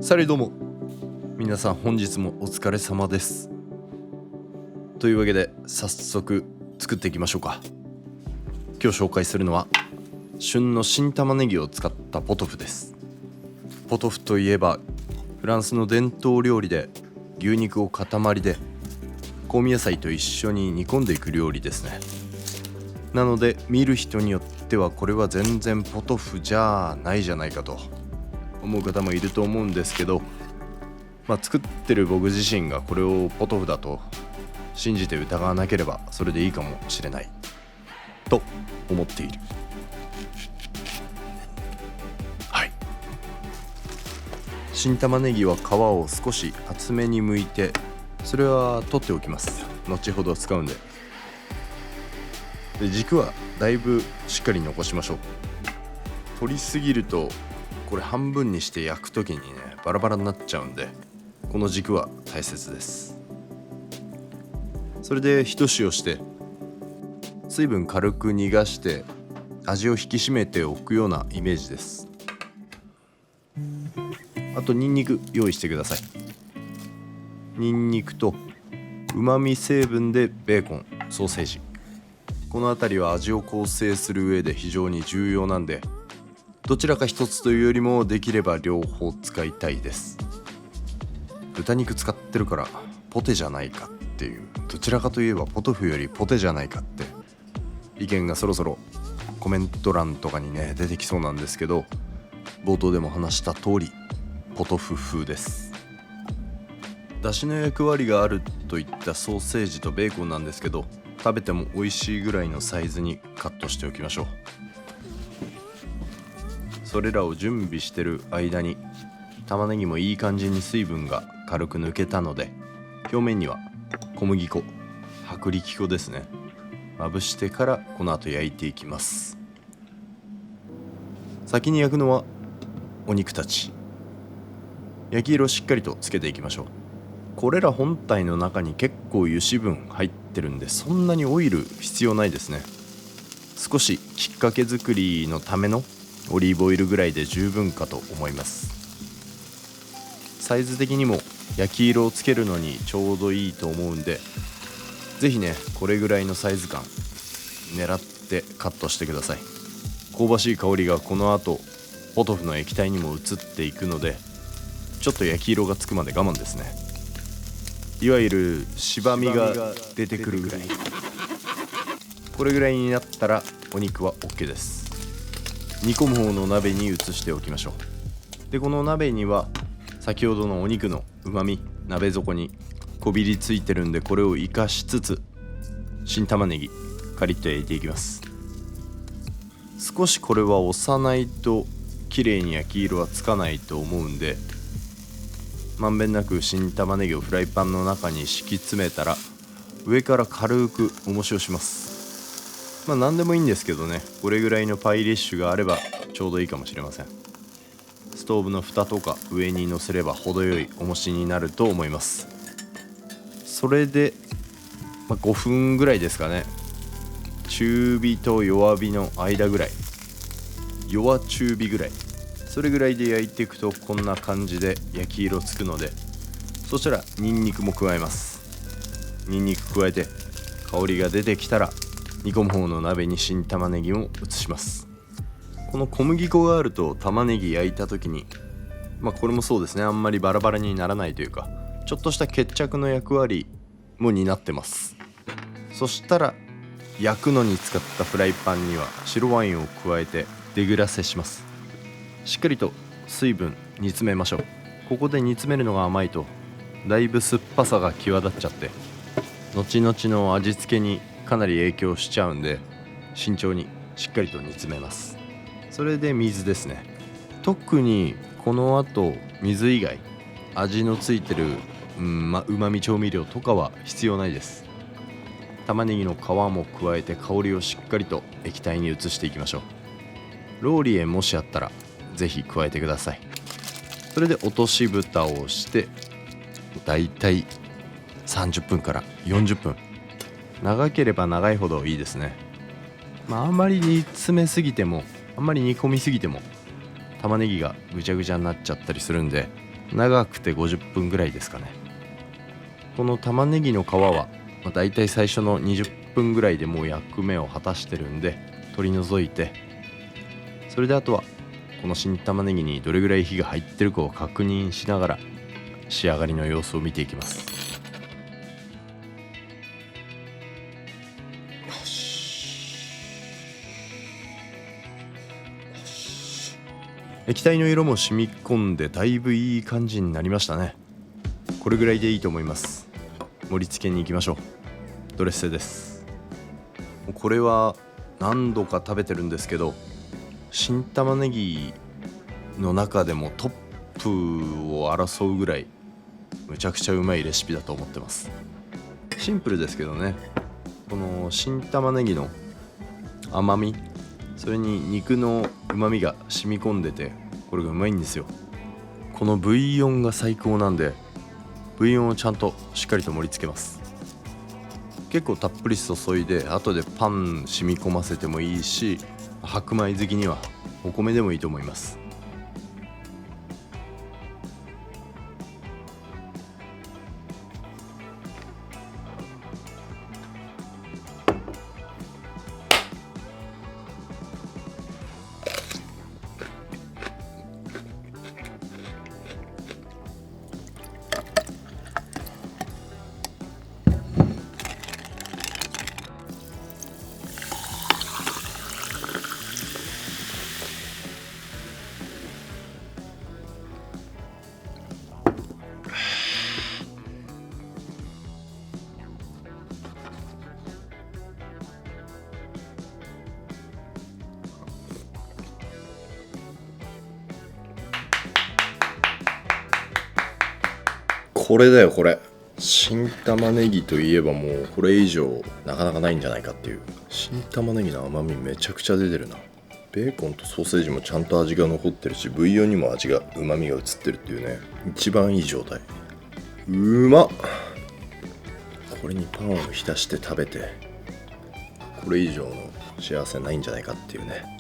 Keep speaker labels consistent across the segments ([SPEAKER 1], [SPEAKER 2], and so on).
[SPEAKER 1] されどうも皆さん、本日もお疲れ様です。というわけで早速作っていきましょうか。今日紹介するのは旬の新玉ねぎを使ったポトフです。ポトフといえばフランスの伝統料理で、牛肉を塊で香味野菜と一緒に煮込んでいく料理ですね。なので見る人によってはこれは全然ポトフじゃないじゃないかと思う方もいると思うんですけど、作ってる僕自身がこれをポトフだと信じて疑わなければそれでいいかもしれないと思っている。はい。新玉ねぎは皮を少し厚めに剥いて、それは取っておきます。後ほど使うんで。軸はだいぶしっかり残しましょう。取りすぎるとこれ半分にして焼くときにね、バラバラになっちゃうんで、この軸は大切です。それでひと塩して水分軽く逃がして味を引き締めておくようなイメージです。あとニンニク用意してください。ニンニクと旨味成分でベーコン、ソーセージ、この辺りは味を構成する上で非常に重要なんで、どちらか一つというよりもできれば両方使いたいです。豚肉使ってるからポテじゃないかっていう、どちらかといえばポトフよりポテじゃないかって意見がそろそろコメント欄とかにね出てきそうなんですけど、冒頭でも話した通りポトフ風です。出汁の役割があるといったソーセージとベーコンなんですけど、食べても美味しいぐらいのサイズにカットしておきましょう。それらを準備してる間に玉ねぎもいい感じに水分が軽く抜けたので、表面には小麦粉、薄力粉ですね、まぶしてからこの後焼いていきます。先に焼くのはお肉たち。焼き色しっかりとつけていきましょう。これら本体の中に結構油脂分入ってるんで、そんなにオイル必要ないですね。少しきっかけ作りのためのオリーブオイルぐらいで十分かと思います。サイズ的にも焼き色をつけるのにちょうどいいと思うんで、ぜひねこれぐらいのサイズ感狙ってカットしてください。香ばしい香りがこの後ポトフの液体にも移っていくので、ちょっと焼き色がつくまで我慢ですね。いわゆる芝みが出てくるぐらい、これぐらいになったらお肉は OK です。煮込む方の鍋に移しておきましょう。でこの鍋には先ほどのお肉のうまみ、鍋底にこびりついてるんで、これを生かしつつ新玉ねぎカリッと焼いていきます。少しこれは押さないと綺麗に焼き色はつかないと思うんで、まんべんなく新玉ねぎをフライパンの中に敷き詰めたら、上から軽く重しをします。何でもいいんですけどね、これぐらいのパイリッシュがあればちょうどいいかもしれません。ストーブの蓋とか上に乗せれば程よい重しになると思います。それで、5分ぐらいですかね。中火と弱火の間ぐらい、弱中火ぐらい、それぐらいで焼いていくとこんな感じで焼き色つくので、そしたらニンニクも加えます。ニンニク加えて香りが出てきたら煮込む方の鍋に新玉ねぎを移します。この小麦粉があると玉ねぎ焼いた時に、これもそうですね、あんまりバラバラにならないというか、ちょっとした決着の役割も担ってます。そしたら焼くのに使ったフライパンには白ワインを加えてデグラセします。しっかりと水分煮詰めましょう。ここで煮詰めるのが甘いとだいぶ酸っぱさが際立っちゃって、後々の味付けにかなり影響しちゃうんで、慎重にしっかりと煮詰めます。それで水ですね。特にこの後水以外味のついてるうまみ調味料とかは必要ないです。玉ねぎの皮も加えて香りをしっかりと液体に移していきましょう。ローリエもしあったらぜひ加えてください。それで落とし蓋をしてだいたい30分から40分、長ければ長いほどいいですね。あんまり煮詰めすぎても、あんまり煮込みすぎても玉ねぎがぐちゃぐちゃになっちゃったりするんで、長くて50分ぐらいですかね。この玉ねぎの皮は、だいたい最初の20分ぐらいでもう役目を果たしてるんで取り除いて、それであとはこの新玉ねぎにどれぐらい火が入ってるかを確認しながら仕上がりの様子を見ていきます。液体の色も染み込んでだいぶいい感じになりましたね。これぐらいでいいと思います。盛り付けに行きましょう。ドレッセです。これは何度か食べてるんですけど、新玉ねぎの中でもトップを争うぐらいむちゃくちゃうまいレシピだと思ってます。シンプルですけどね、この新玉ねぎの甘み、それに肉の旨みが染み込んでて、これがうまいんですよ。このブイヨンが最高なんで、ブイヨンをちゃんとしっかりと盛り付けます。結構たっぷり注いで後でパン染み込ませてもいいし、白米好きにはお米でもいいと思います。これだよ、これ。新玉ねぎといえばもうこれ以上なかなかないんじゃないかっていう。新玉ねぎの甘みめちゃくちゃ出てるな。ベーコンとソーセージもちゃんと味が残ってるし、ブイヨンにもうまみが移ってるっていうね、一番いい状態。うまっ。これにパンを浸して食べて、これ以上の幸せないんじゃないかっていうね。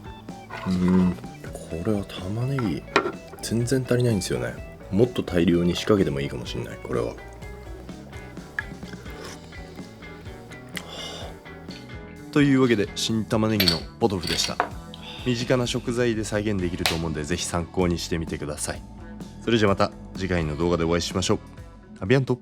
[SPEAKER 1] これは玉ねぎ全然足りないんですよね。もっと大量に仕掛けてもいいかもしれない。これはというわけで、新玉ねぎのポトフでした。身近な食材で再現できると思うんで、ぜひ参考にしてみてください。それじゃまた次回の動画でお会いしましょう。アビアント。